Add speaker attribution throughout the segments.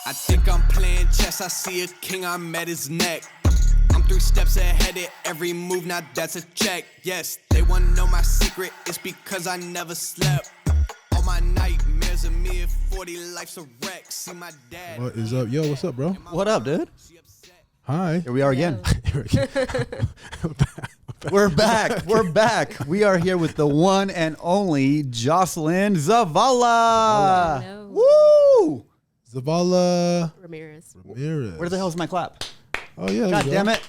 Speaker 1: I think I'm playing chess, I see a king, I'm at his neck. I'm 3 steps ahead of every move, now that's a check. Yes, they wanna know my secret, it's because I never slept. All my nightmares of me at 40, life's a wreck. See my dad.
Speaker 2: What is up? Yo, what's up, bro?
Speaker 3: What up, dude?
Speaker 2: Hi.
Speaker 3: Here we are again.
Speaker 2: Yo.
Speaker 3: We're back. We're back. We are here with the one and only Jocelyn Zavala.
Speaker 4: Hello.
Speaker 3: Woo!
Speaker 2: Zavala
Speaker 4: Ramirez.
Speaker 3: Where the hell is my clap?
Speaker 2: Oh, yeah.
Speaker 3: God damn it.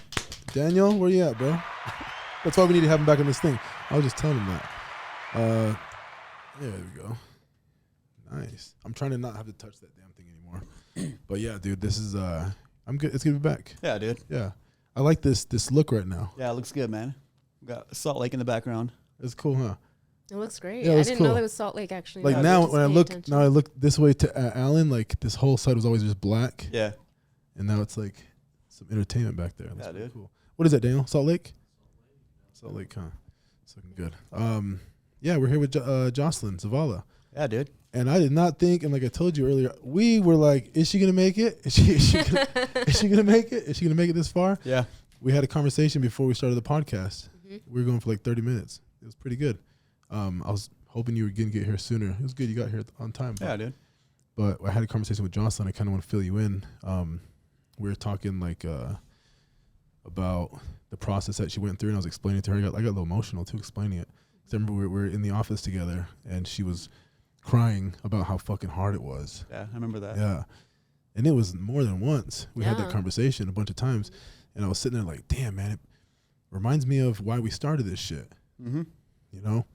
Speaker 2: Daniel, where you at, bro? That's why we need to have him back on this thing. I was just telling him that. There we go. Nice. I'm trying to not have to touch that damn thing anymore. But yeah, dude, this is I'm good. It's gonna be back.
Speaker 3: Yeah, dude.
Speaker 2: Yeah. I like this look right now.
Speaker 3: Yeah, it looks good, man. We got Salt Lake in the background.
Speaker 2: It's cool, huh?
Speaker 4: It looks great.
Speaker 2: Yeah, it
Speaker 4: I
Speaker 2: looks
Speaker 4: didn't
Speaker 2: cool.
Speaker 4: know there was Salt Lake actually.
Speaker 2: Like
Speaker 4: No,
Speaker 2: now
Speaker 4: just
Speaker 2: when I
Speaker 4: paying
Speaker 2: look
Speaker 4: attention.
Speaker 2: now I look this way to Alan, like this whole side was always just black.
Speaker 3: Yeah.
Speaker 2: And now it's like some entertainment back there. That's
Speaker 3: Yeah,
Speaker 2: really
Speaker 3: dude.
Speaker 2: cool. What is that, Daniel? Salt Lake? Salt Lake, huh? It's looking good. Yeah, we're here with Jocelyn Zavala.
Speaker 3: Yeah, dude.
Speaker 2: And I did not think, and like I told you earlier, we were like, is she gonna make it? Is she gonna make it? Is she gonna make it this far?
Speaker 3: Yeah.
Speaker 2: We had a conversation before we started the podcast.
Speaker 4: Mhm.
Speaker 2: We were going for like 30 minutes. It was pretty good. I was hoping you were gonna get here sooner. It was good you got here on time.
Speaker 3: Yeah, dude.
Speaker 2: But I had a conversation with Jocelyn. I kind of want to fill you in. We were talking like about the process that she went through, and I was explaining it to her. I got a little emotional too explaining it. 'Cause I remember we were in the office together, and she was crying about how fucking hard it was.
Speaker 3: Yeah, I remember that.
Speaker 2: Yeah. And it was more than once. We had that
Speaker 4: Yeah.
Speaker 2: conversation a bunch of times, and I was sitting there like, damn, man, it reminds me of why we started this shit,
Speaker 3: Mm-hmm.
Speaker 2: you know?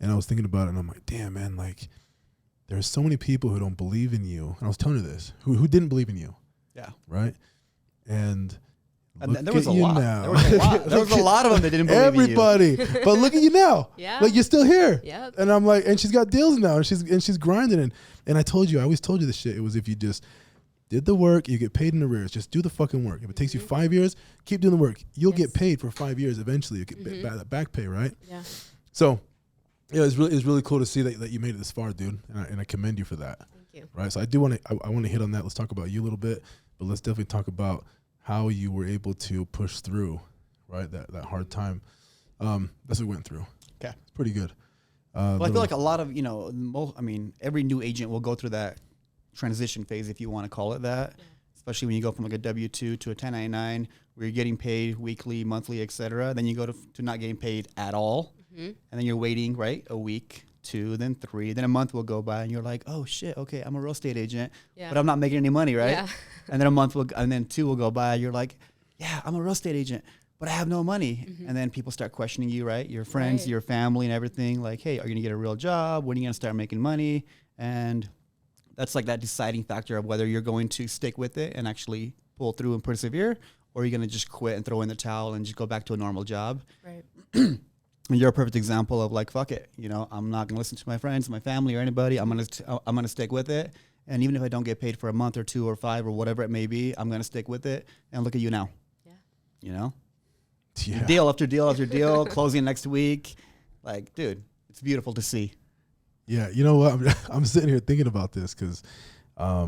Speaker 2: And I was thinking about it, and I'm like, damn, man, like, there's so many people who don't believe in you. And I was telling her this, who didn't believe in you,
Speaker 3: Yeah.
Speaker 2: right? And
Speaker 3: And
Speaker 2: look
Speaker 3: there was
Speaker 2: at
Speaker 3: a
Speaker 2: you
Speaker 3: lot.
Speaker 2: now.
Speaker 3: There was a lot. There was a lot of them that didn't believe in you.
Speaker 2: Everybody. But look at you now.
Speaker 4: Yeah.
Speaker 2: Like, you're still here.
Speaker 4: Yep.
Speaker 2: And I'm like, and she's got deals now, and she's grinding. And I always told you this shit. It was if you just did the work, you get paid in arrears. Just do the fucking work. If it takes you 5 years, keep doing the work. You'll
Speaker 4: Yes.
Speaker 2: get paid for 5 years eventually. You get back pay, right?
Speaker 4: Yeah.
Speaker 2: So, yeah, it's really cool to see that you made it this far, dude. And I commend you for that.
Speaker 4: Thank you.
Speaker 2: Right. So I want to hit on that. Let's talk about you a little bit, but let's definitely talk about how you were able to push through, right? That hard time. That's what we went through.
Speaker 3: Okay.
Speaker 2: It's pretty good.
Speaker 3: Well, I feel like a lot of, every new agent will go through that transition phase, if you want to call it that, especially when you go from like a W-2 to a 1099 where you're getting paid weekly, monthly, et cetera. Then you go to not getting paid at all.
Speaker 4: Mm-hmm.
Speaker 3: And then you're waiting, right? A week, 2, then 3, then a month will go by and you're like, oh shit, okay, I'm a real estate agent,
Speaker 4: Yeah.
Speaker 3: but I'm not making any money, right?
Speaker 4: Yeah.
Speaker 3: And then a month and then 2 will go by. You're like, yeah, I'm a real estate agent, but I have no money.
Speaker 4: Mm-hmm.
Speaker 3: And then people start questioning you, right? Your friends,
Speaker 4: Right.
Speaker 3: your family and everything. Like, hey, are you gonna get a real job? When are you gonna start making money? And that's like that deciding factor of whether you're going to stick with it and actually pull through and persevere, or you're gonna just quit and throw in the towel and just go back to a normal job.
Speaker 4: Right.
Speaker 3: And you're a perfect example of like, fuck it, I'm not gonna listen to my friends, my family, or anybody. I'm gonna stick with it. And even if I don't get paid for a month or 2 or 5 or whatever it may be, I'm gonna stick with it. And look at you now.
Speaker 4: Yeah.
Speaker 2: Yeah.
Speaker 3: Deal after deal after deal, closing next week. Like, dude, it's beautiful to see.
Speaker 2: Yeah. You know what? I'm sitting here thinking about this because I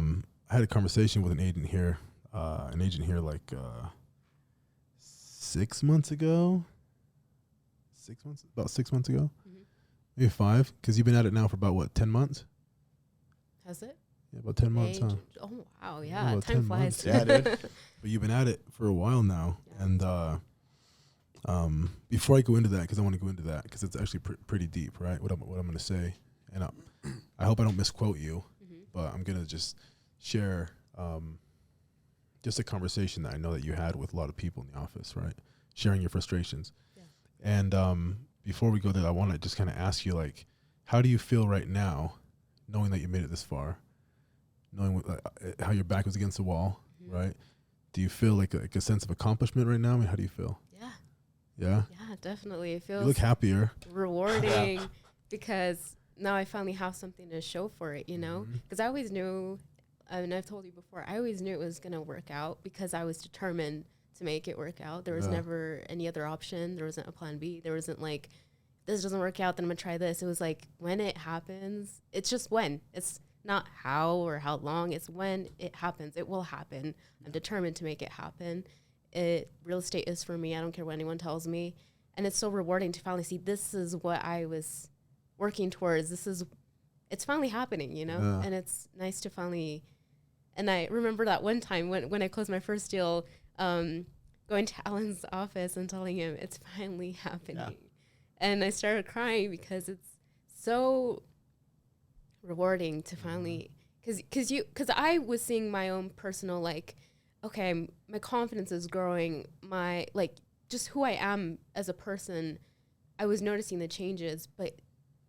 Speaker 2: had a conversation with an agent here like 6 months ago. About 6 months ago, maybe 5, because you've been at it now for about what, 10 months?
Speaker 4: Has it?
Speaker 2: Yeah, about 10 months, huh?
Speaker 4: Oh wow,
Speaker 2: Yeah,
Speaker 4: yeah.
Speaker 2: about
Speaker 4: Time
Speaker 2: 10
Speaker 4: flies.
Speaker 2: months.
Speaker 3: Yeah, dude.
Speaker 2: But you've been at it for a while now,
Speaker 4: Yeah.
Speaker 2: and before I go into that, because I want to go into that, because it's actually pretty deep, right? What I'm going to say, and I hope I don't misquote you, but I'm going to just share just a conversation that I know that you had with a lot of people in the office, right? Sharing your frustrations. And before we go there, I want to just kind of ask you, like, how do you feel right now, knowing that you made it this far, knowing how your back was against the wall, right? Do you feel like a sense of accomplishment right now? I mean, how do you feel?
Speaker 4: Yeah.
Speaker 2: Yeah?
Speaker 4: Yeah, definitely. It
Speaker 2: You
Speaker 4: feels
Speaker 2: look happier.
Speaker 4: rewarding because now I finally have something to show for it, because I always knew, and I've told you before, I always knew it was going to work out because I was determined to make it work out. There was never any other option. There wasn't a plan B. There wasn't like, this doesn't work out, then I'm gonna try this. It was like, when it happens, it's just when. It's not how or how long. It's when it happens. It will happen. I'm determined to make it happen. Real estate is for me. I don't care what anyone tells me. And it's so rewarding to finally see this is what I was working towards. It's finally happening, you know?
Speaker 2: Yeah.
Speaker 4: And it's nice to finally, and I remember that one time when I closed my first deal, going to Alan's office and telling him it's finally happening. Yeah. And I started crying because it's so rewarding to finally, because I was seeing my own personal, like, okay, my confidence is growing, my, like, just who I am as a person. I was noticing the changes, but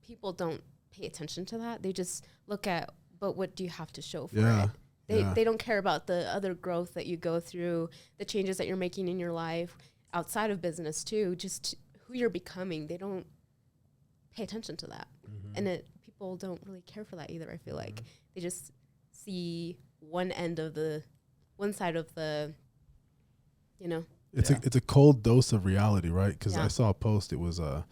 Speaker 4: people don't pay attention to that. They just look at, but what do you have to show for it? They don't care about the other growth that you go through, the changes that you're making in your life outside of business too, just who you're becoming. They don't pay attention to that. Mm-hmm. And people don't really care for that either. I feel like they just see one side of the, you know.
Speaker 2: It's a cold dose of reality, right? Because I saw a post. It was I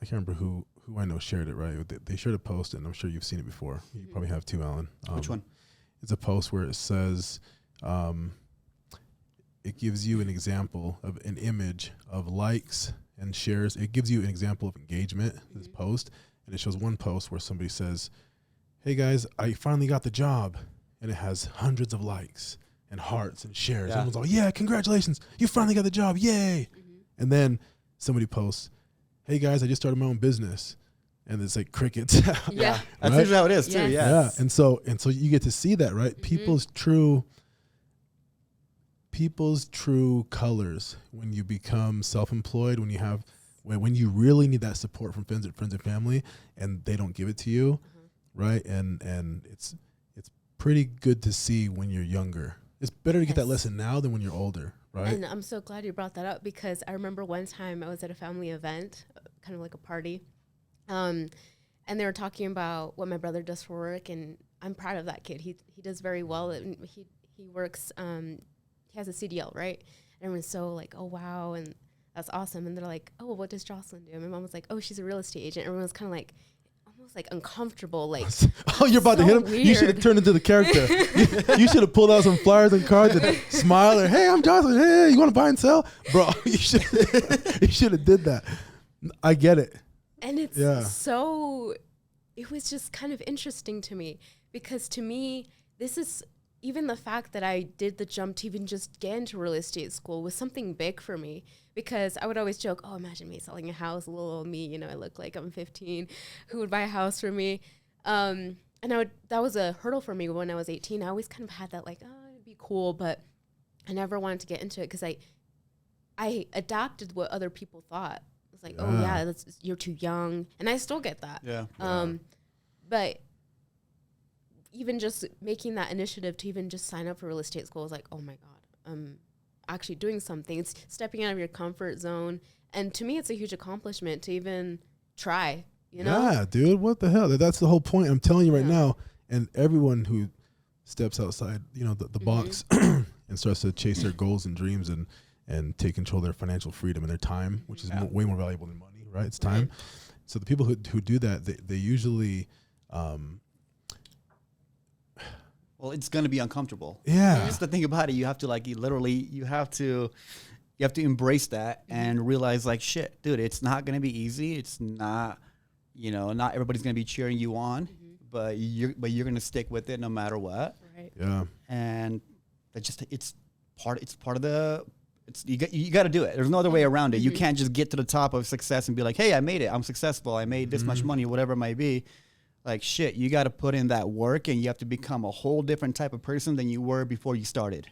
Speaker 2: can't remember who I know shared it, right? They shared a post, and I'm sure you've seen it before. You probably have too, Alan.
Speaker 3: Which one?
Speaker 2: It's a post where it says, it gives you an example of an image of likes and shares. It gives you an example of engagement, this post, and it shows one post where somebody says, hey guys, I finally got the job, and it has hundreds of likes and hearts and shares. Yeah. Everyone's like, yeah, congratulations, you finally got the job, yay. And then somebody posts, hey guys, I just started my own business. And it's like crickets.
Speaker 3: Yeah. That's usually how it is too. Yes.
Speaker 2: Yeah. And so you get to see that, right? People's true colors when you become self-employed, when you really need that support from friends and family, and they don't give it to you, right? And it's pretty good to see when you're younger. It's better to get that lesson now than when you're older, right?
Speaker 4: And I'm so glad you brought that up, because I remember one time I was at a family event, kind of like a party, and they were talking about what my brother does for work, and I'm proud of that kid. He does very well. And he works. He has a CDL, right? And everyone's so like, oh wow, and that's awesome. And they're like, oh, what does Jocelyn do? And my mom was like, oh, she's a real estate agent. Everyone was kind of like, almost like uncomfortable, like.
Speaker 2: Oh, you're about to hit him. Weird. You should have turned into the character. you should have pulled out some flyers and cards and smile. Or, hey, I'm Jocelyn. Hey, you want to buy and sell, bro? You should have did that. I get it.
Speaker 4: And it's so, it was just kind of interesting to me, because to me, this is, even the fact that I did the jump to even just get into real estate school was something big for me, because I would always joke, oh, imagine me selling a house, little old me, you know, I look like I'm 15, who would buy a house for me? And that was a hurdle for me when I was 18. I always kind of had that like, oh, it'd be cool, but I never wanted to get into it because I adapted what other people thought. It's like, oh yeah, you're too young. And I still get that.
Speaker 3: Yeah.
Speaker 4: But even just making that initiative to even just sign up for real estate school is like, oh my God, I'm actually doing something. It's stepping out of your comfort zone. And to me, it's a huge accomplishment to even try, you know?
Speaker 2: Yeah, dude, what the hell? That's the whole point. I'm telling you right now. And everyone who steps outside, you know, the box and starts to chase their goals and dreams and take control of their financial freedom and their time, which is way more valuable than money, right? It's time. So the people who do that, they usually...
Speaker 3: well, it's going to be uncomfortable.
Speaker 2: Yeah.
Speaker 3: That's the thing about it. You have to you have to embrace that and realize like, shit, dude, it's not going to be easy. It's not, you know, not everybody's going to be cheering you on, but you're going to stick with it no matter what.
Speaker 4: Right.
Speaker 2: Yeah.
Speaker 3: And you got to do it. There's no other way around it. You can't just get to the top of success and be like, hey, I made it. I'm successful. I made this much money, whatever it might be. Like, shit, you got to put in that work, and you have to become a whole different type of person than you were before you started.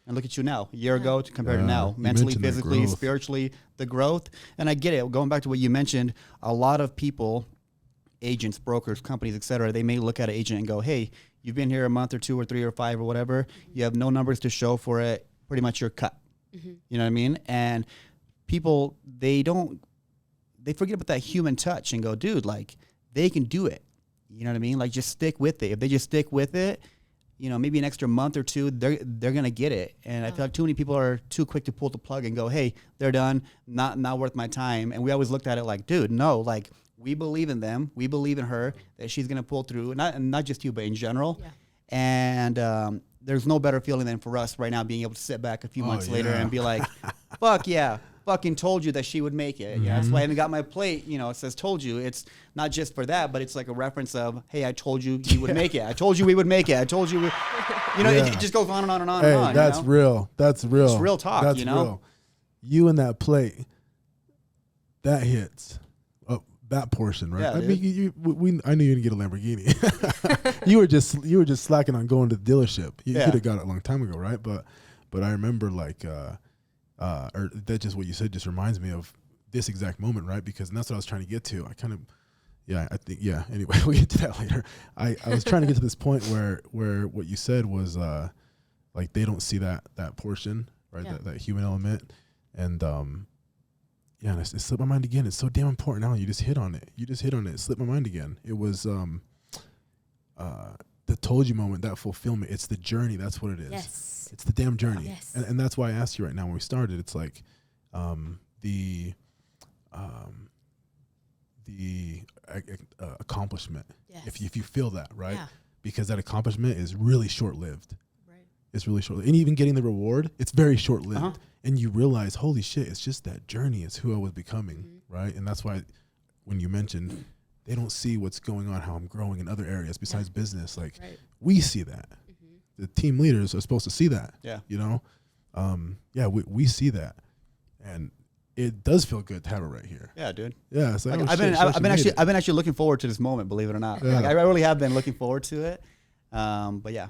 Speaker 3: And look at you now, a year ago compared to now, mentally, physically, spiritually, the growth. And I get it. Going back to what you mentioned, a lot of people, agents, brokers, companies, et cetera, they may look at an agent and go, hey, you've been here a month or 2 or 3 or 5 or whatever. You have no numbers to show for it. Pretty much you're cut. You know what I mean? And people, they forget about that human touch and go, dude, like, they can do it. You know what I mean? Like, just stick with it. If they just stick with it, you know, maybe an extra month or 2, they're going to get it. And I feel like too many people are too quick to pull the plug and go, hey, they're done, not worth my time. And we always looked at it like, dude, no, like, we believe in them. We believe in her that she's going to pull through. Not just you, but in general.
Speaker 4: Yeah.
Speaker 3: And there's no better feeling than for us right now being able to sit back a few months later and be like, fuck yeah, fucking told you that she would make it. Yeah, that's why I haven't got my plate. You know, it says told you. It's not just for that, but it's like a reference of, hey, I told you you would make it. I told you we would make it. I told you, it just goes on and on and on and on.
Speaker 2: That's real. That's real.
Speaker 3: It's real talk,
Speaker 2: that's real. You and that plate, that hits. That portion, right?
Speaker 3: Yeah,
Speaker 2: I mean, I knew you didn't get a Lamborghini. you were just slacking on going to the dealership. You could have got it a long time ago, right? But I remember or that just what you said just reminds me of this exact moment, right? Because that's what I was trying to get to. Anyway, we'll get to that later. I was trying to get to this point where what you said was like they don't see that portion, right?
Speaker 4: Yeah.
Speaker 2: That human element, and and it slipped my mind again. It's so damn important. Now you just hit on it. It slipped my mind again. It was the told you moment, that fulfillment. It's the journey. That's what it is. Yes. It's the damn journey.
Speaker 4: Yes.
Speaker 2: And that's why I asked you right now when we started. It's like the accomplishment.
Speaker 4: Yes.
Speaker 2: If you feel that, right?
Speaker 4: Yeah.
Speaker 2: Because that accomplishment is really short-lived.
Speaker 4: Right.
Speaker 2: It's really short-lived. And even getting the reward, it's very short-lived.
Speaker 3: Uh-huh.
Speaker 2: And you realize, holy shit, it's just that journey. It's who I was becoming, right? And that's why when you mentioned they don't see what's going on, how I'm growing in other areas besides business. Like we see that. The team leaders are supposed to see that. Yeah. You know? We see that. And it does feel good to have it right here.
Speaker 3: Yeah, dude.
Speaker 2: Yeah. It's like,
Speaker 3: I've been actually looking forward to this moment, believe it or not.
Speaker 2: Yeah.
Speaker 3: Like, I really have been looking forward to it. But yeah,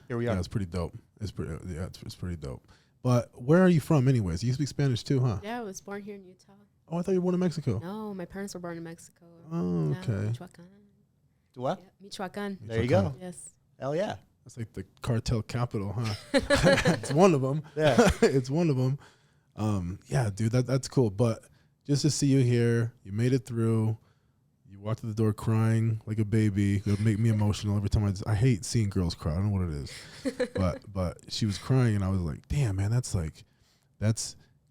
Speaker 3: here we are.
Speaker 2: Yeah, it's pretty dope. It's pretty dope. But where are you from anyways? You speak Spanish too, huh?
Speaker 4: Yeah, I was born here in Utah.
Speaker 2: Oh, I thought you were born in Mexico.
Speaker 4: No, my parents were born in Mexico.
Speaker 2: Oh, okay.
Speaker 4: Michoacan.
Speaker 3: What?
Speaker 4: Yeah, Michoacan.
Speaker 3: There you go.
Speaker 4: Yes.
Speaker 3: Hell yeah.
Speaker 2: That's like the cartel capital, huh? It's one of them.
Speaker 3: Yeah.
Speaker 2: It's one of them. Yeah, dude, that's cool. But just to see you here, you made it through. You walked to the door crying like a baby. It would make me emotional every time I hate seeing girls cry. I don't know what it is. but she was crying and I was like, damn, man, that's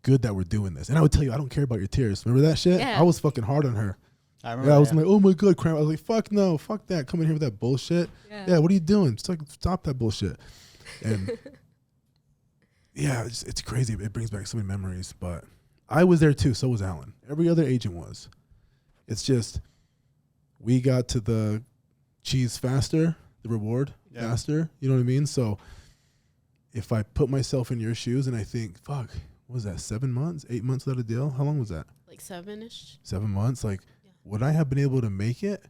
Speaker 2: good that we're doing this. And I would tell you, I don't care about your tears. Remember that shit?
Speaker 4: Yeah.
Speaker 2: I was fucking hard on her.
Speaker 3: I remember.
Speaker 2: I was like, oh my God, crying. I was like, fuck no, fuck that. Come in here with that bullshit. Yeah, what are you doing? Stop that bullshit. And yeah, it's crazy. It brings back so many memories. But I was there too. So was Alan. Every other agent was. It's just we got to the cheese faster, the reward faster. You know what I mean? So if I put myself in your shoes and I think, fuck, what was that, 7 months, 8 months without a deal? How long was that?
Speaker 4: Like 7-ish. 7
Speaker 2: months. Like, would I have been able to make it?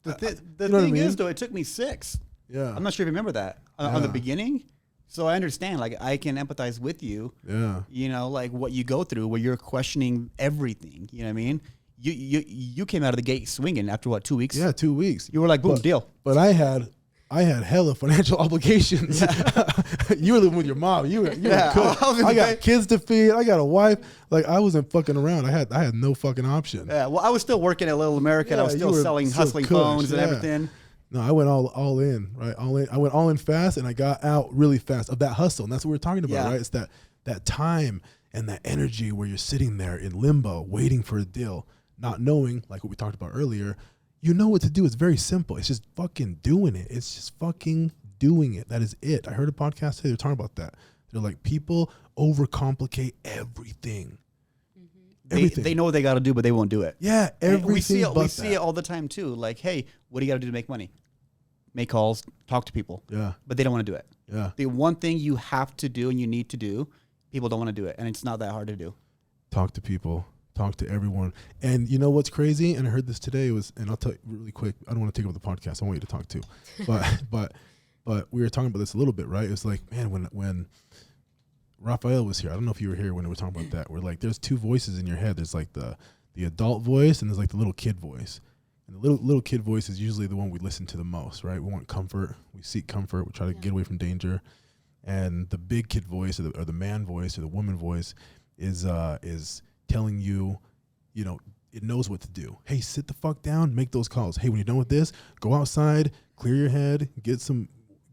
Speaker 3: The thing is, though, it took me 6.
Speaker 2: Yeah.
Speaker 3: I'm not sure if you remember that on the beginning. So I understand, like, I can empathize with you.
Speaker 2: Yeah.
Speaker 3: You know, like what you go through where you're questioning everything. You know what I mean? You came out of the gate swinging after what, 2 weeks?
Speaker 2: Yeah, 2 weeks.
Speaker 3: You were like, boom, deal.
Speaker 2: But I had hella financial obligations. You were living with your mom. You were cook. I got kids to feed. I got a wife. Like, I wasn't fucking around. I had no fucking option.
Speaker 3: Yeah. Well, I was still working at Little America. I was still hustling phones and everything.
Speaker 2: No, I went all in, right? All in. I went all in fast, and I got out really fast of that hustle. And that's what we're talking about, right? It's that time and that energy where you're sitting there in limbo, waiting for a deal, not knowing, like what we talked about earlier. You know what to do. It's very simple. It's just fucking doing it. It's just fucking doing it. That is it. I heard a podcast today. They're talking about that. They're like, people overcomplicate everything. Everything.
Speaker 3: They know what they got to do, but they won't do it.
Speaker 2: Yeah, everything.
Speaker 3: We see it all the time too. Like, hey, what do you got to do to make money? Make calls, talk to people.
Speaker 2: Yeah.
Speaker 3: But they don't want to do it.
Speaker 2: Yeah.
Speaker 3: The one thing you have to do and you need to do, people don't want to do it. And it's not that hard to do. Talk
Speaker 2: to people. Talk to everyone. And you know what's crazy? And I heard this today and I'll tell you really quick. I don't want to take over the podcast. I want you to talk too. But we were talking about this a little bit, right? It's like, man, when Raphael was here, I don't know if you were here when we were talking about that. We're like, there's 2 voices in your head. There's like the adult voice and there's like the little kid voice. And the little kid voice is usually the one we listen to the most, right? We want comfort. We seek comfort. We try to get away from danger. And the big kid voice or the man voice or the woman voice is telling you, you know, it knows what to do. Hey, sit the fuck down, make those calls. Hey, when you're done with this, go outside, clear your head, get some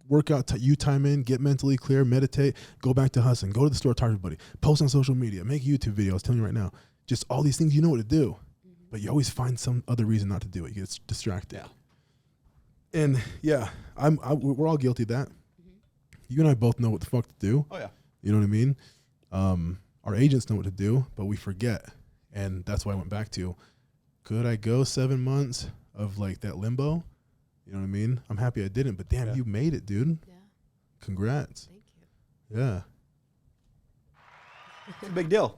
Speaker 2: workout time in, get mentally clear, meditate, go back to hustling, go to the store, talk to everybody, post on social media, make YouTube videos, telling you right now, just all these things, you know what to do. but you always find some other reason not to do it. You get distracted.
Speaker 3: Yeah.
Speaker 2: And yeah, we're all guilty of that.
Speaker 4: Mm-hmm.
Speaker 2: You and I both know what the fuck to do.
Speaker 3: Oh yeah.
Speaker 2: You know what I mean? Our agents know what to do, but we forget. And that's why I went back to, could I go 7 months of like that limbo? You know what I mean? I'm happy I didn't, but damn, you made it, dude.
Speaker 4: Yeah.
Speaker 2: Congrats.
Speaker 4: Thank you.
Speaker 2: Yeah.
Speaker 3: It's a big deal.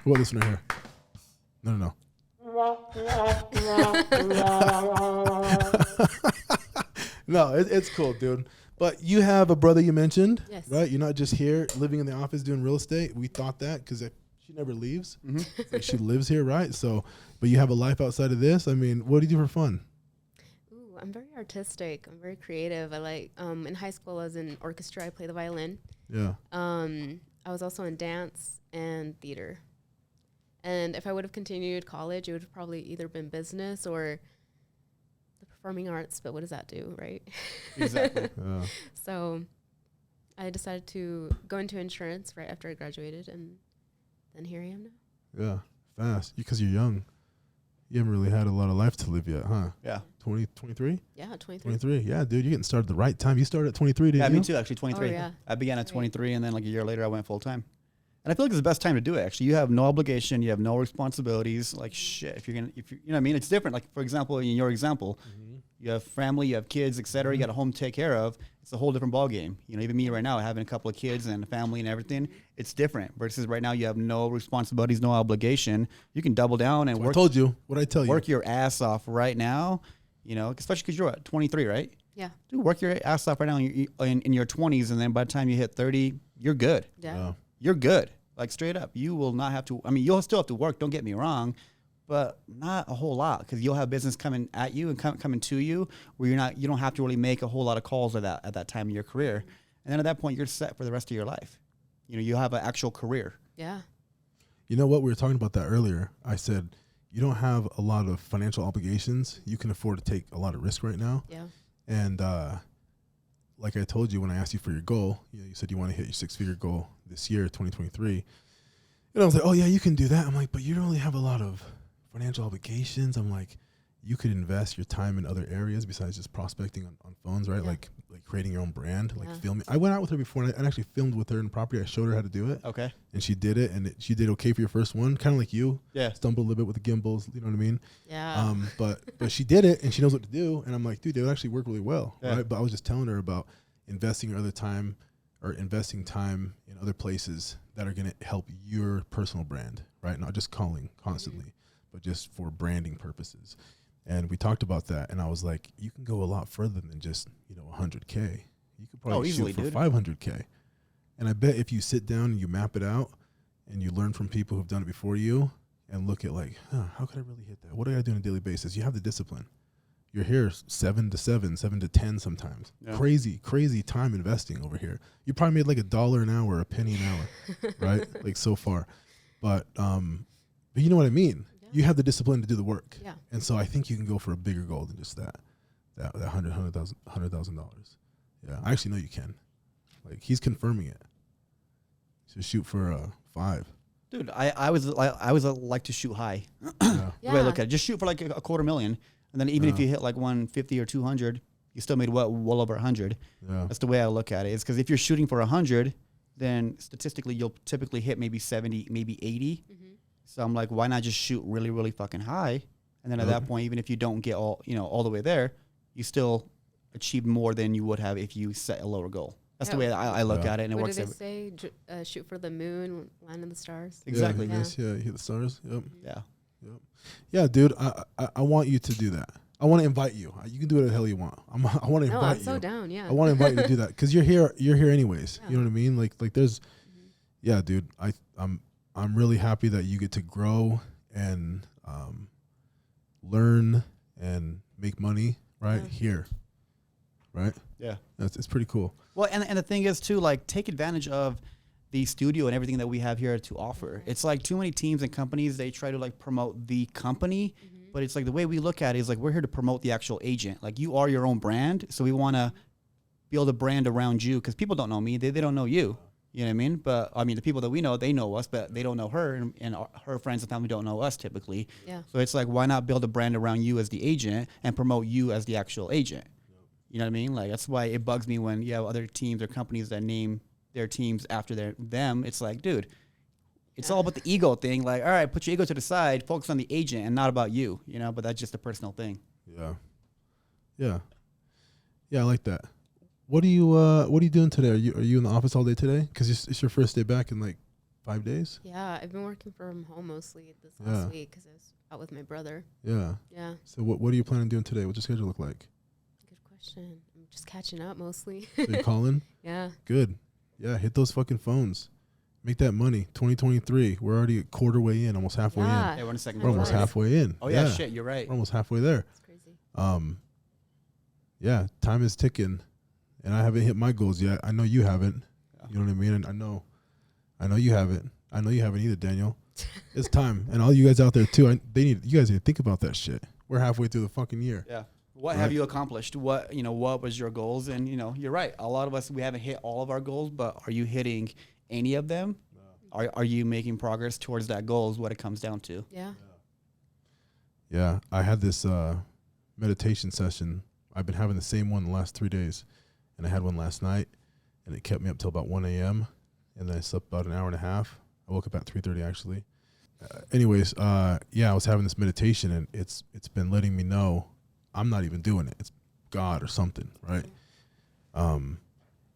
Speaker 2: What about this one right here? No. No, it's cool, dude. But you have a brother you mentioned,
Speaker 4: Yes.
Speaker 2: right? You're not just here living in the office doing real estate. We thought that because she never leaves.
Speaker 3: Mm-hmm.
Speaker 2: Like she lives here, right? So, but you have a life outside of this. I mean, what do you do for fun?
Speaker 4: Ooh, I'm very artistic. I'm very creative. I like, in high school, I was in orchestra. I play the violin.
Speaker 2: Yeah.
Speaker 4: I was also in dance and theater. And if I would have continued college, it would have probably either been business or the performing arts. But what does that do, right?
Speaker 3: Exactly.
Speaker 2: Yeah.
Speaker 4: So I decided to go into insurance right after I graduated, and then here I am now.
Speaker 2: Yeah. Fast. Because you're young. You haven't really had a lot of life to live yet, huh?
Speaker 3: Yeah.
Speaker 2: 23?
Speaker 4: Yeah, 23.
Speaker 2: 23. Yeah, dude, you're getting started at the right time. You started at 23, didn't
Speaker 3: Yeah,
Speaker 2: you?
Speaker 3: me too, actually, 23.
Speaker 4: Oh, yeah.
Speaker 3: I began at
Speaker 4: Right.
Speaker 3: 23, and then like a year later, I went full time. And I feel like it's the best time to do it, actually. You have no obligation. You have no responsibilities. Like, shit, if you know what I mean? It's different. Like, for example, in your example, you have family, you have kids, et cetera. You got a home to take care of. It's a whole different ballgame. You know, even me right now, having a couple of kids and a family and everything, it's different. Versus right now, you have no responsibilities, no obligation. You can double down and
Speaker 2: I
Speaker 3: work.
Speaker 2: told you. What'd I tell you?
Speaker 3: Work your ass off right now, you know, especially because you're at 23, right?
Speaker 4: Yeah.
Speaker 3: Dude, work your ass off right now in your 20s, and then by the time you hit 30, you're good.
Speaker 4: Yeah.
Speaker 3: You're good. Like, straight up. You will not have to, I mean, you'll still have to work, don't get me wrong, but not a whole lot, because you'll have business coming at you and coming to you where you don't have to really make a whole lot of calls at that time in your career. And then at that point, you're set for the rest of your life. You know, you have an actual career.
Speaker 4: Yeah.
Speaker 2: You know what? We were talking about that earlier. I said, you don't have a lot of financial obligations. You can afford to take a lot of risk right now.
Speaker 4: Yeah.
Speaker 2: And like I told you when I asked you for your goal, you said you want to hit your 6-figure goal this year, 2023. And I was like, oh, yeah, you can do that. I'm like, but you don't really have a lot of financial obligations. I'm like, you could invest your time in other areas besides just prospecting on phones, right?
Speaker 4: Yeah.
Speaker 2: Like creating your own brand, like
Speaker 4: Yeah.
Speaker 2: filming. I went out with her before, and I actually filmed with her in property. I showed her how to do it.
Speaker 3: Okay.
Speaker 2: And she did it, and she did okay for your first one, kind of like you.
Speaker 3: Yeah.
Speaker 2: Stumbled a little bit with the gimbals, you know what I mean?
Speaker 4: Yeah.
Speaker 2: But she did it, and she knows what to do. And I'm like, dude, they would actually work really well,
Speaker 3: Yeah.
Speaker 2: right? But I was just telling her about investing your other time, or investing time in other places that are going to help your personal brand, right? Not just calling constantly, but just for branding purposes. And we talked about that, and I was like, you can go a lot further than just 100K. You could probably
Speaker 3: easily,
Speaker 2: shoot for
Speaker 3: dude.
Speaker 2: 500K. And I bet if you sit down and you map it out and you learn from people who've done it before you and look at like, how could I really hit that? What do I do on a daily basis? You have the discipline. You're here 7 to 7, 7 to 10 sometimes.
Speaker 3: Yeah.
Speaker 2: Crazy time investing over here. You probably made like $1 an hour, a penny an hour, right? Like so far. But you know what I mean?
Speaker 4: Yeah.
Speaker 2: You have the discipline to do the work.
Speaker 4: Yeah.
Speaker 2: And so I think you can go for a bigger goal than just that $100,000. Yeah, I actually know you can. Like, he's confirming it. So shoot for 5.
Speaker 3: Dude, I was like to shoot high.
Speaker 2: Yeah.
Speaker 3: The way I look at it, just shoot for like a $250,000, and then even if you hit like 150 or 200, you still made well over 100.
Speaker 2: Yeah.
Speaker 3: That's the way I look at it. It's because if you're shooting for 100, then statistically you'll typically hit maybe 70, maybe 80. So I'm like, why not just shoot really, really fucking high? And then at that point, even if you don't get all the way there, you still achieve more than you would have if you set a lower goal. That's the way I look at it, and it
Speaker 4: What
Speaker 3: works.
Speaker 4: did they say? Shoot for the moon, land in the stars.
Speaker 3: Exactly.
Speaker 2: Yeah, you hit the stars. Yep.
Speaker 3: Yeah.
Speaker 2: Yep. Yeah, dude, I want you to do that. I want to invite you. You can do whatever the hell you want. I want to
Speaker 4: No,
Speaker 2: invite
Speaker 4: I'm
Speaker 2: you.
Speaker 4: so down. Yeah.
Speaker 2: I want to invite you to do that because you're here anyways.
Speaker 4: Yeah.
Speaker 2: You know what I mean? Like there's, yeah, dude. I'm really happy that you get to grow and learn and make money right here, right?
Speaker 3: Yeah.
Speaker 2: It's pretty cool.
Speaker 3: Well, and the thing is too, like, take advantage of the studio and everything that we have here to offer. It's like too many teams and companies, they try to like promote the company, but it's like the way we look at it is like we're here to promote the actual agent. Like, you are your own brand, so we want to build a brand around you, because people don't know me, they don't know you. You know what I mean? But I mean, the people that we know, they know us, but they don't know her, and her friends and family don't know us typically.
Speaker 4: Yeah.
Speaker 3: So it's like, why not build a brand around you as the agent and promote you as the actual agent? You know what I mean? Like, that's why it bugs me when you have other teams or companies that name their teams after them. It's like, dude, it's all about the ego thing. Like, all right, put your ego to the side, focus on the agent and not about you, you know, but that's just a personal thing.
Speaker 2: Yeah. I like that. What are you doing today? Are you in the office all day today? Because it's your first day back in like 5 days.
Speaker 4: Yeah, I've been working from home mostly this last week because I was out with my brother.
Speaker 2: Yeah. So what are you planning on doing today? What's your schedule look like?
Speaker 4: Good question. I'm just catching up mostly.
Speaker 2: So you're calling?
Speaker 4: Yeah.
Speaker 2: Good. Yeah, hit those fucking phones. Make that money. 2023. We're already a quarter way in, almost halfway in.
Speaker 3: Yeah, we're in the second
Speaker 2: We're almost halfway in.
Speaker 3: Oh yeah, shit, you're right.
Speaker 2: We're almost halfway there.
Speaker 4: That's crazy.
Speaker 2: Yeah, time is ticking, and I haven't hit my goals yet. I know you haven't.
Speaker 3: Yeah.
Speaker 2: You know what I mean? And I know you haven't. I know you haven't either, Daniel. It's time, and all you guys out there too. You guys need to think about that shit. We're halfway through the fucking year.
Speaker 3: Yeah. What have you accomplished? What was your goals? And you're right. A lot of us, we haven't hit all of our goals, but are you hitting any of them? No. Are you making progress towards that goal is what it comes down to.
Speaker 4: Yeah.
Speaker 2: Yeah. I had this meditation session. I've been having the same one the last 3 days, and I had one last night, and it kept me up till about 1 a.m. and then I slept about an hour and a half. I woke up at 3:30 actually. I was having this meditation, and it's been letting me know I'm not even doing it. It's God or something, right?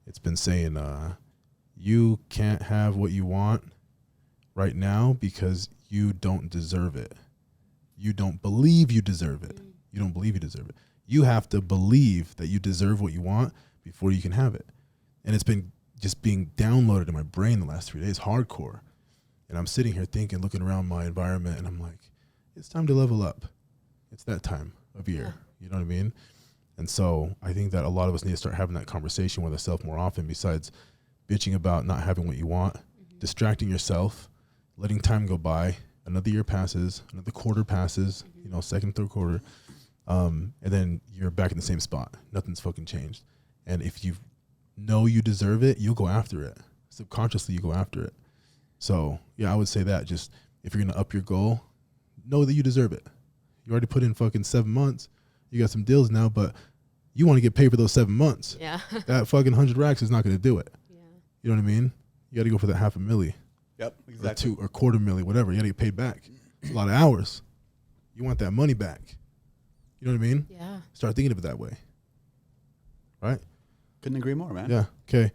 Speaker 2: It's been saying you can't have what you want right now because you don't deserve it. You don't believe you deserve it. You don't believe you deserve it. You have to believe that you deserve what you want before you can have it. And it's been just being downloaded in my brain the last 3 days, hardcore. And I'm sitting here thinking, looking around my environment, and I'm like, it's time to level up. It's that time of year. You know what I mean? And so I think that a lot of us need to start having that conversation with ourselves more often, besides bitching about not having what you want, distracting yourself, letting time go by. Another year passes, another quarter passes, second, third quarter. And then you're back in the same spot. Nothing's fucking changed. And if you know you deserve it, you'll go after it. Subconsciously, you go after it. So, I would say that just if you're going to up your goal, know that you deserve it. You already put in fucking 7 months. You got some deals now, but you want to get paid for those 7 months.
Speaker 4: Yeah.
Speaker 2: That fucking 100 racks is not going to do it.
Speaker 4: Yeah.
Speaker 2: You know what I mean? You got to go for that $500,000.
Speaker 3: Yep, exactly.
Speaker 2: Or $250,000, whatever. You got to get paid back. It's a lot of hours. You want that money back. You know what I mean?
Speaker 4: Yeah.
Speaker 2: Start thinking of it that way. Right?
Speaker 3: Couldn't agree more, man.
Speaker 2: Yeah. Okay.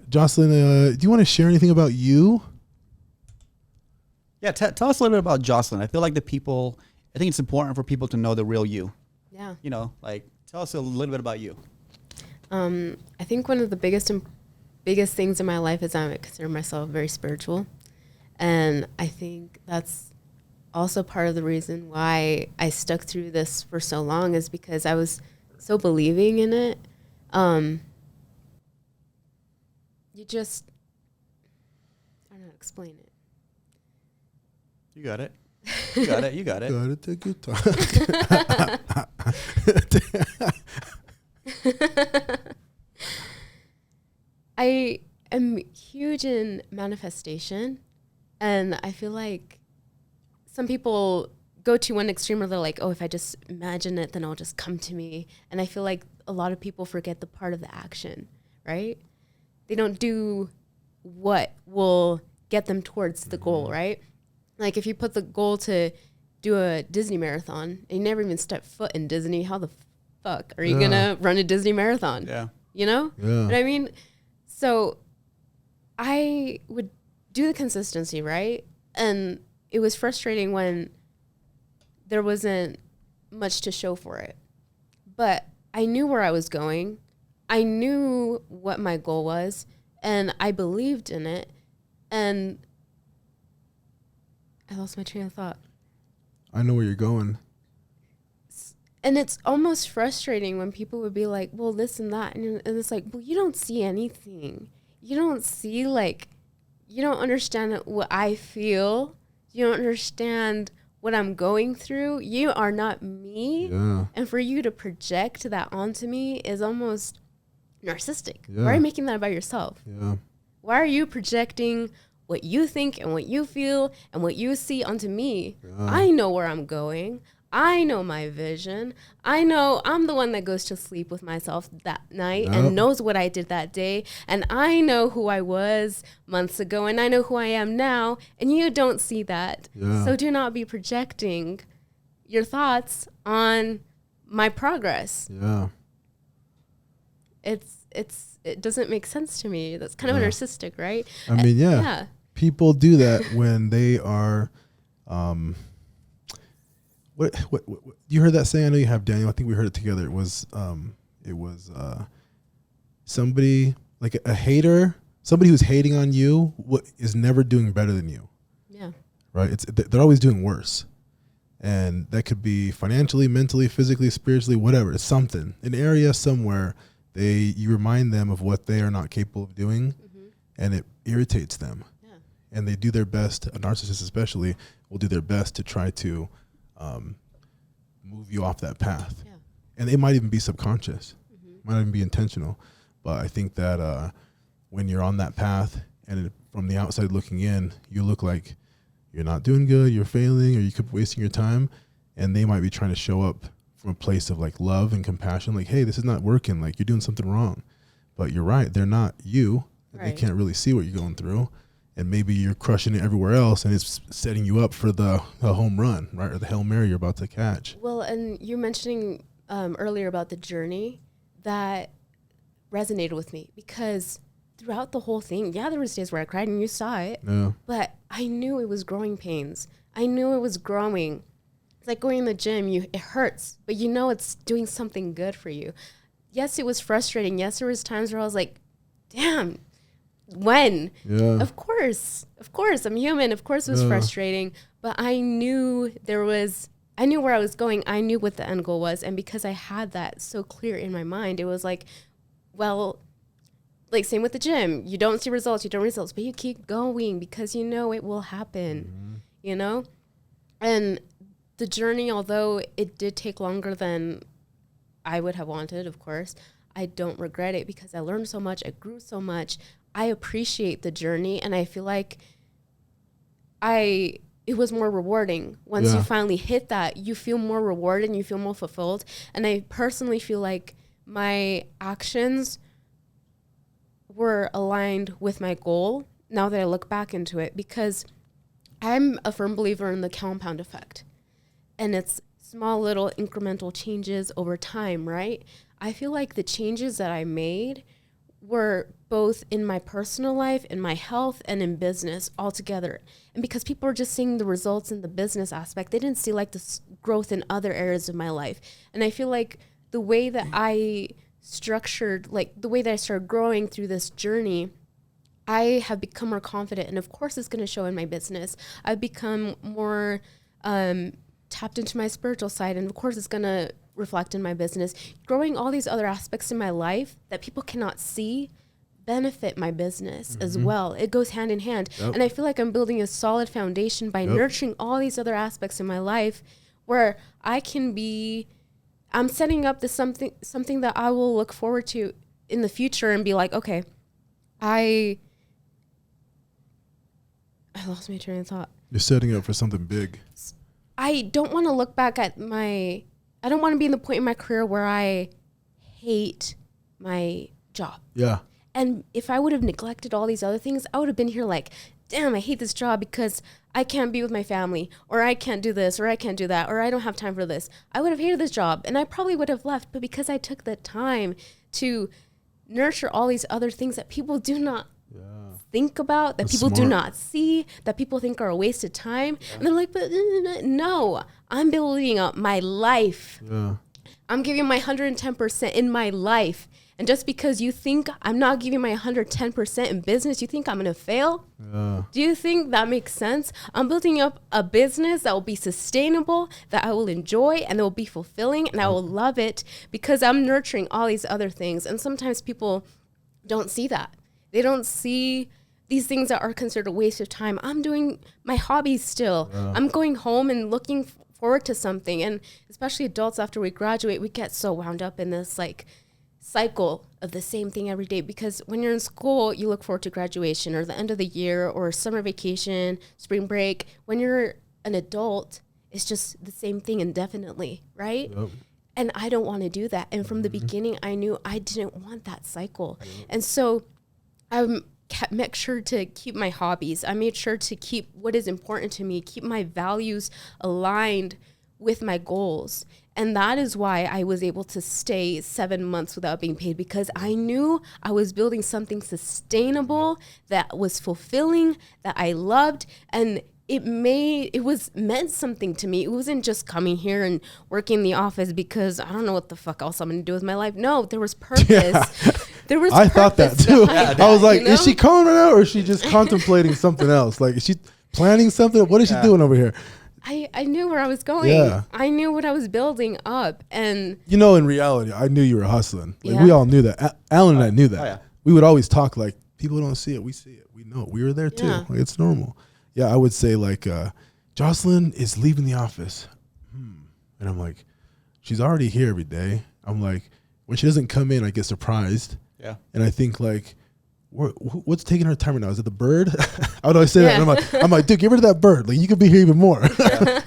Speaker 2: Jocelyn, do you want to share anything about you?
Speaker 3: Yeah, tell us a little bit about Jocelyn. I feel like I think it's important for people to know the real you.
Speaker 4: Yeah.
Speaker 3: Tell us a little bit about you.
Speaker 4: I think one of the biggest things in my life is I consider myself very spiritual. And I think that's also part of the reason why I stuck through this for so long, is because I was so believing in it. I don't know how to explain it.
Speaker 3: You got it. You got it.
Speaker 2: Gotta take your time.
Speaker 4: I am huge in manifestation, and I feel like some people go to one extreme where they're like, oh, if I just imagine it, then it'll just come to me. And I feel like a lot of people forget the part of the action, right? They don't do what will get them towards the goal, right? Like if you put the goal to do a Disney marathon and you never even step foot in Disney, how the fuck are you going to run a Disney marathon?
Speaker 3: Yeah.
Speaker 4: You know?
Speaker 2: Yeah.
Speaker 4: But I mean, so I would do the consistency, right? And it was frustrating when there wasn't much to show for it. But I knew where I was going. I knew what my goal was, and I believed in it. And I lost my train of thought.
Speaker 2: I know where you're going.
Speaker 4: And it's almost frustrating when people would be like, well, this and that. And it's like, well, you don't see anything. You don't see, you don't understand what I feel. You don't understand what I'm going through. You are not me.
Speaker 2: Yeah.
Speaker 4: And for you to project that onto me is almost narcissistic.
Speaker 2: Yeah.
Speaker 4: Why are you making that about yourself?
Speaker 2: Yeah.
Speaker 4: Why are you projecting what you think and what you feel and what you see onto me? I know where I'm going. I know my vision. I know I'm the one that goes to sleep with myself that night and knows what I did that day. And I know who I was months ago, and I know who I am now. And you don't see that.
Speaker 2: Yeah.
Speaker 4: So do not be projecting your thoughts on my progress.
Speaker 2: Yeah.
Speaker 4: It doesn't make sense to me. That's kind of narcissistic, right?
Speaker 2: I mean, yeah. People do that when they are, what you heard that saying? I know you have, Daniel. I think we heard it together. It was somebody like a hater, somebody who's hating on you is never doing better than you.
Speaker 4: Yeah.
Speaker 2: Right. They're always doing worse. And that could be financially, mentally, physically, spiritually, whatever. It's something, an area somewhere. You remind them of what they are not capable of doing, and it irritates them. Yeah. And they do their best. A narcissist, especially, will do their best to try to move you off that path. Yeah. And it might even be subconscious, might even be intentional. But I think that when you're on that path, and from the outside looking in, you look like you're not doing good, you're failing, or you keep wasting your time, and they might be trying to show up from a place of like love and compassion, like, hey, this is not working, like you're doing something wrong. But you're right, they're not you. Right. They can't really see what you're going through, and maybe you're crushing it everywhere else, and it's setting you up for the home run, right, or the Hail Mary you're about to catch.
Speaker 4: Well, and you mentioning earlier about the journey, that resonated with me, because throughout the whole thing, there was days where I cried and you saw it, but I knew it was growing pains. I knew it was growing. It's like going to the gym, it hurts, but you know it's doing something good for you. Yes, it was frustrating. Yes, there was times where I was like, damn, when? Yeah. Of course, I'm human. Of course it was frustrating, but I knew where I was going. I knew what the end goal was. And because I had that so clear in my mind, it was like, well, like same with the gym. You don't see results, but you keep going because you know it will happen, you know? And the journey, although it did take longer than I would have wanted, of course, I don't regret it because I learned so much. I grew so much. I appreciate the journey, and I feel like it was more rewarding. Once you finally hit that, you feel more rewarded and you feel more fulfilled. And I personally feel like my actions were aligned with my goal now that I look back into it, because I'm a firm believer in the compound effect. And it's small little incremental changes over time, right? I feel like the changes that I made were both in my personal life, in my health, and in business altogether. And because people are just seeing the results in the business aspect, they didn't see like the growth in other areas of my life. And I feel like the way that I structured, like the way that I started growing through this journey, I have become more confident. And of course it's going to show in my business. I've become more tapped into my spiritual side, and of course it's going to reflect in my business. Growing all these other aspects in my life that people cannot see benefit my business as well. It goes hand in hand. And I feel like I'm building a solid foundation by nurturing all these other aspects in my life, where I'm setting up this something that I will look forward to in the future and be like, okay, I lost my train of thought.
Speaker 2: You're setting up for something big.
Speaker 4: I don't want to look back at I don't want to be in the point in my career where I hate my job. Yeah. And if I would have neglected all these other things, I would have been here like, damn, I hate this job because I can't be with my family, or I can't do this, or I can't do that, or I don't have time for this. I would have hated this job, and I probably would have left. But because I took the time to nurture all these other things that people do not think about, that people do not see, that people think are a waste of time. And they're like, but no, I'm building up my life. Yeah. I'm giving my 110% in my life. And just because you think I'm not giving my 110% in business, you think I'm going to fail? Yeah. Do you think that makes sense? I'm building up a business that will be sustainable, that I will enjoy, and that will be fulfilling, and I will love it because I'm nurturing all these other things. And sometimes people don't see that. They don't see these things that are considered a waste of time. I'm doing my hobbies still. Yeah. I'm going home and looking forward to something. And especially adults, after we graduate, we get so wound up in this like cycle of the same thing every day, because when you're in school, you look forward to graduation or the end of the year or summer vacation, spring break. When you're an adult, it's just the same thing indefinitely, right? Yep. And I don't want to do that. And from the beginning, I knew I didn't want that cycle. And so I make sure to keep my hobbies. I made sure to keep what is important to me, keep my values aligned with my goals. And that is why I was able to stay 7 months without being paid, because I knew I was building something sustainable that was fulfilling, that I loved, and it meant something to me. It wasn't just coming here and working in the office because I don't know what the fuck else I'm going to do with my life. No, there was purpose. Yeah. There was
Speaker 2: I thought that too. I was like,
Speaker 4: you know?
Speaker 2: Is she calling right now, or is she just contemplating something else? Like, is she planning something? What is she doing over here?
Speaker 4: I knew where I was going.
Speaker 2: Yeah.
Speaker 4: I knew what I was building up. And
Speaker 2: in reality, I knew you were hustling. Like, we all knew that. Alan and I knew that.
Speaker 3: Oh, yeah.
Speaker 2: We would always talk like, people don't see it. We see it. We know it. We were there too.
Speaker 4: Yeah.
Speaker 2: Like, it's normal. Yeah, I would say like, Jocelyn is leaving the office. And I'm like, she's already here every day. I'm like, when she doesn't come in, I get surprised.
Speaker 3: Yeah.
Speaker 2: And I think like, what's taking her time right now? Is it the bird? How do I say that? And I'm like, dude, get rid of that bird. Like, you could be here even more.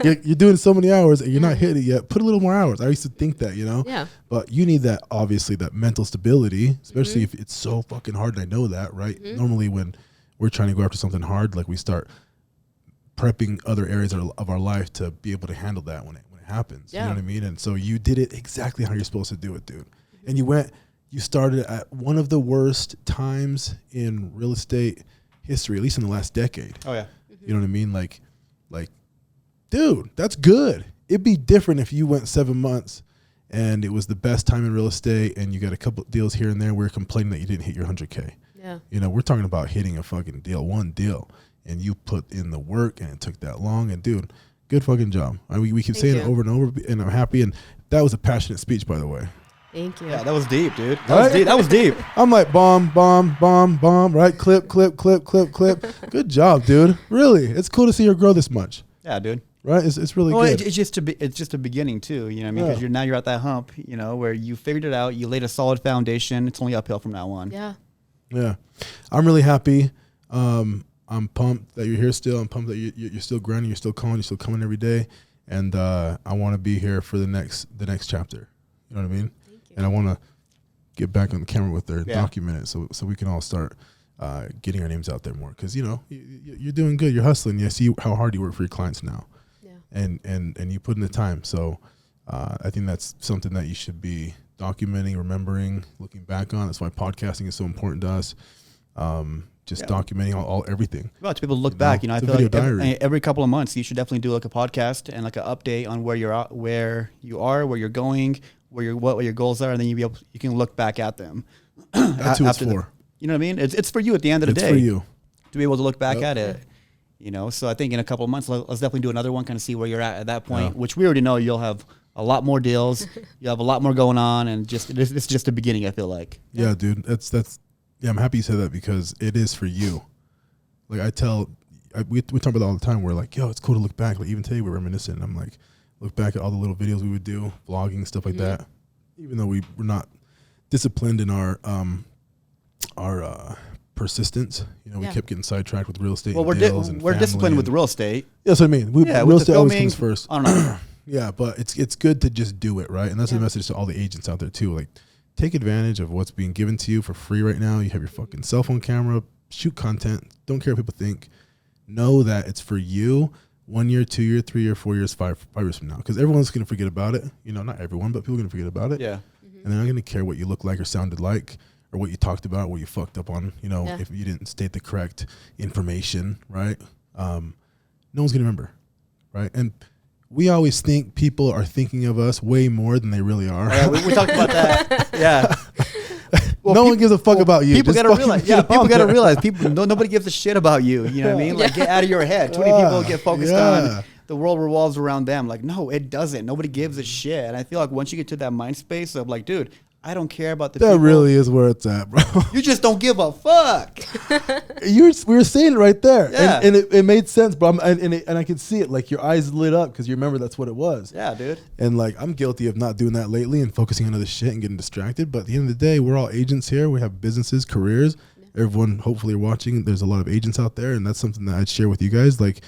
Speaker 2: You're doing so many hours and you're not hitting it yet. Put a little more hours. I used to think that,
Speaker 4: Yeah.
Speaker 2: But you need that, obviously, that mental stability, especially if it's so fucking hard. And I know that, right? Normally when we're trying to go after something hard, like we start prepping other areas of our life to be able to handle that when it happens.
Speaker 4: Yeah.
Speaker 2: You know what I mean? And so you did it exactly how you're supposed to do it, dude. And you started at one of the worst times in real estate history, at least in the last decade.
Speaker 3: Oh, yeah.
Speaker 2: You know what I mean? Like, dude, that's good. It'd be different if you went 7 months and it was the best time in real estate and you got a couple deals here and there. We're complaining that you didn't hit your 100K. Yeah. We're talking about hitting a fucking deal, one deal, and you put in the work and it took that long. And dude, good fucking job. We keep saying it over and over, and I'm happy. And that was a passionate speech, by the way.
Speaker 4: Thank you.
Speaker 3: Yeah, that was deep, dude. That was deep.
Speaker 2: I'm like, bomb, right? Clip. Good job, dude. Really, it's cool to see her grow this much.
Speaker 3: Yeah, dude.
Speaker 2: Right? It's really good.
Speaker 3: It's just a beginning too. You know what I mean? Because you're at that hump. Where you figured it out. You laid a solid foundation. It's only uphill from now on.
Speaker 4: Yeah.
Speaker 2: I'm really happy. I'm pumped that you're here still. I'm pumped that you're still grinding. You're still calling. You're still coming every day. And I want to be here for the next chapter. You know what I mean? And I want to get back on the camera with her and document it so we can all start getting our names out there more. Because, you're doing good. You're hustling. I see how hard you work for your clients now. Yeah. And you put in the time. So I think that's something that you should be documenting, remembering, looking back on. That's why podcasting is so important to us. Documenting all everything.
Speaker 3: Well, to be able to look back, I feel like every couple of months you should definitely do like a podcast and like an update on where you're at, where you are, where you're going, what your goals are, and then you can look back at them.
Speaker 2: That's who it's for.
Speaker 3: You know what I mean? It's for you at the end of the day.
Speaker 2: It's for you
Speaker 3: to be able to look back at it. So I think in a couple of months let's definitely do another one, kind of see where you're at that point. Which we already know you'll have a lot more deals, you have a lot more going on, and it's just the beginning. I feel like.
Speaker 2: Yeah, dude. That's. Yeah, I'm happy you said that because it is for you. Like we talk about it all the time. We're like, yo, it's cool to look back. Like even today we're reminiscing. I'm like, look back at all the little videos we would do, vlogging, stuff like that. Even though we're not disciplined in our persistence, we kept getting sidetracked with real estate.
Speaker 3: Well, we're disciplined with real estate.
Speaker 2: That's what I mean. Real estate always comes first.
Speaker 3: I don't know.
Speaker 2: Yeah, but it's good to just do it, right? And that's the message to all the agents out there too. Like, take advantage of what's being given to you for free right now. You have your fucking cell phone camera, shoot content. Don't care what people think. Know that it's for you 1 year, 2 year, 3 year, 4 years, 5 years from now. Because everyone's going to forget about it. Not everyone, but people are going to forget about it.
Speaker 3: Yeah.
Speaker 2: And they're not going to care what you look like or sounded like or what you talked about, what you fucked up on, if you didn't state the correct information, right? No one's going to remember, right? And we always think people are thinking of us way more than they really are.
Speaker 3: Yeah, we talked about that. Yeah.
Speaker 2: Well, no one gives a fuck about you.
Speaker 3: People got to realize. Yeah, people got to realize. Nobody gives a shit about you. You know what I mean? Like, get out of your head. Too many people get focused on the world revolves around them. Like, no, it doesn't. Nobody gives a shit. And I feel like once you get to that mind space of like, dude, I don't care about the
Speaker 2: That
Speaker 3: people.
Speaker 2: really is where it's at, bro.
Speaker 3: You just don't give a fuck.
Speaker 2: We were saying it right there,
Speaker 3: Yeah.
Speaker 2: and it made sense, bro. And I could see it, like your eyes lit up because you remember that's what it was.
Speaker 3: Yeah, dude.
Speaker 2: And like I'm guilty of not doing that lately and focusing on other shit and getting distracted. But at the end of the day, we're all agents here. We have businesses, careers. Everyone hopefully watching. There's a lot of agents out there, and that's something that I'd share with you guys. Like,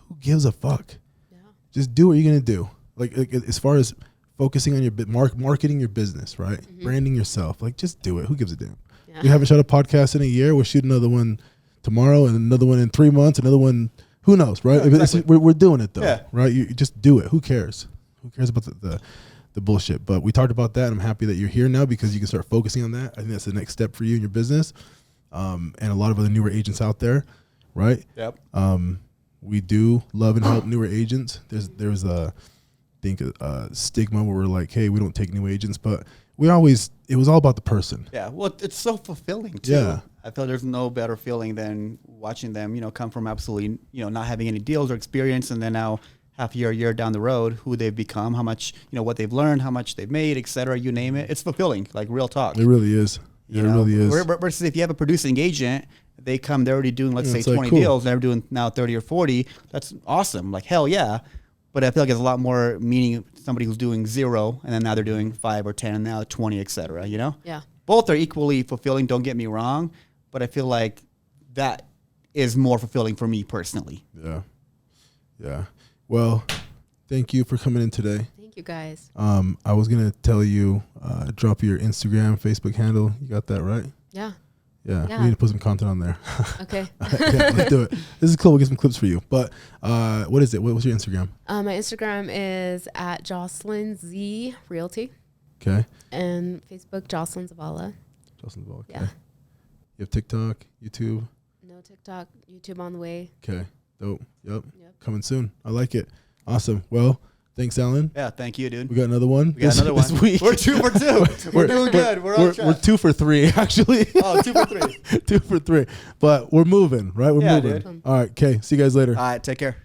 Speaker 2: who gives a fuck?
Speaker 4: Yeah.
Speaker 2: Just do what you're gonna do. Like as far as focusing on your marketing your business, right? Branding yourself. Like, just do it. Who gives a damn?
Speaker 4: Yeah.
Speaker 2: We haven't shot a podcast in a year. We'll shoot another one tomorrow and another one in 3 months, another one, who knows, right?
Speaker 3: Yeah, exactly.
Speaker 2: We're doing it though,
Speaker 3: Yeah.
Speaker 2: right? You just do it. Who cares? Who cares about the bullshit? But we talked about that, and I'm happy that you're here now because you can start focusing on that. I think that's the next step for you in your business, and a lot of other newer agents out there, right?
Speaker 3: Yep.
Speaker 2: We do love and help newer agents. There's a stigma where we're like, hey, we don't take new agents, but it was all about the person.
Speaker 3: Yeah. Well, it's so fulfilling too.
Speaker 2: Yeah.
Speaker 3: I feel there's no better feeling than watching them, come from absolutely, not having any deals or experience, and then now half a year down the road, who they've become, how much, what they've learned, how much they've made, et cetera, you name it. It's fulfilling, like real talk.
Speaker 2: It really is. Yeah, it really is.
Speaker 3: Versus if you have a producing agent, they're already doing, let's say,
Speaker 2: it's like,
Speaker 3: 20
Speaker 2: cool.
Speaker 3: deals, and they're doing now 30 or 40. That's awesome. Like, hell yeah. But I feel like it's a lot more meaning somebody who's doing 0, and then now they're doing 5 or 10, and now 20, et cetera,
Speaker 4: Yeah.
Speaker 3: Both are equally fulfilling, don't get me wrong, but I feel like that is more fulfilling for me personally.
Speaker 2: Yeah. Yeah. Well, thank you for coming in today.
Speaker 4: Thank you guys.
Speaker 2: I was going to tell you, drop your Instagram, Facebook handle. You got that right?
Speaker 4: Yeah.
Speaker 2: Yeah.
Speaker 4: Yeah.
Speaker 2: We need to put some content on there.
Speaker 4: Okay.
Speaker 2: Yeah, let's do it. This is cool. We'll get some clips for you. But what is it? What's your Instagram?
Speaker 4: My Instagram is at Jocelyn Z Realty,
Speaker 2: Okay.
Speaker 4: and Facebook Jocelyn Zavala.
Speaker 2: Jocelyn Zavala. Okay.
Speaker 4: Yeah.
Speaker 2: You have TikTok, YouTube.
Speaker 4: No TikTok, YouTube on the way.
Speaker 2: Okay. Dope. Yep.
Speaker 4: Yep.
Speaker 2: Coming soon. I like it. Awesome. Well, thanks, Alan.
Speaker 3: Yeah, thank you, dude.
Speaker 2: We got another one.
Speaker 3: We got another one.
Speaker 2: This week.
Speaker 3: We're 2 for 2. We're doing good. We're on track.
Speaker 2: We're 2 for 3, actually.
Speaker 3: Oh, 2 for 3.
Speaker 2: 2 for 3. But we're moving, right? We're
Speaker 3: Yeah,
Speaker 2: moving.
Speaker 3: dude.
Speaker 2: All right. Okay. See you guys later.
Speaker 3: All right, take care.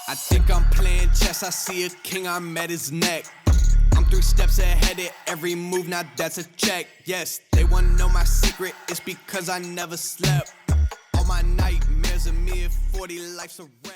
Speaker 1: I think I'm playing chess, I see a king, I'm at his neck. I'm 3 steps ahead of every move, now that's a check. Yes, they wanna know my secret, it's because I never slept. All my nightmares of me at 40, life's a wreck.